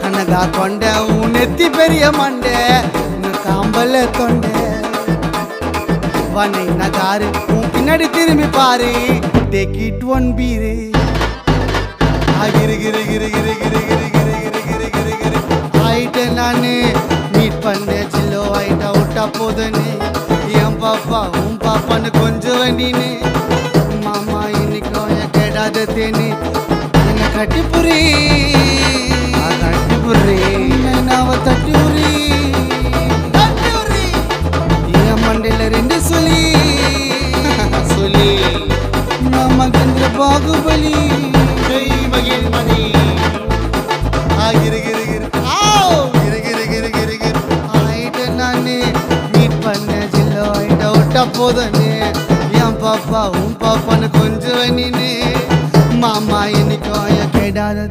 கனகா கொண்ட உன் நெத்தி பெரிய மண்டை காம்பல தொண்டை வனை நகாரு உன் பின்னாடி திரும்பி பாரு டேக் இட் ஒன் பீரு கிரு கிரு கிரு கிரு கிரு கிரு கிரு கிரு கிரு கிரு கிரு ஆயிட்ட நானு மீட் பண்ண சில்லோ ஆயிட்டா விட்டா போதுன்னு என் பாப்பா உன் பாப்பான்னு கொஞ்சம் வண்டின்னு மாமா இன்னைக்கும் என் கேடாத தேனி என்ன கட்டி புரி நாவ தட்டி உரி என் மண்டையில ரெண்டு சொல்லி சொல்லி நம்ம கந்திர பாகுபலி மகிழ்மணி ஆயிட்ட நானு மீட் பண்ண ஜில்லோ ஆயிட்டா விட்டா போதுன்னு என் பாப்பா உன் பாப்பான்னு கொஞ்சம் வண்டின்னு மாமா இன்னைக்கும் என் கேடாத